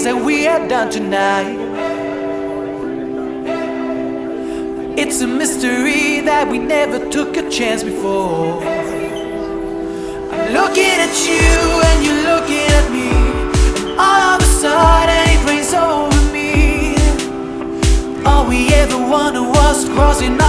that we had done tonight. It's a mystery that we never took a chance before. I'm looking at you and you're looking at me, and all of a sudden it rains over me. All we ever wanted was crossing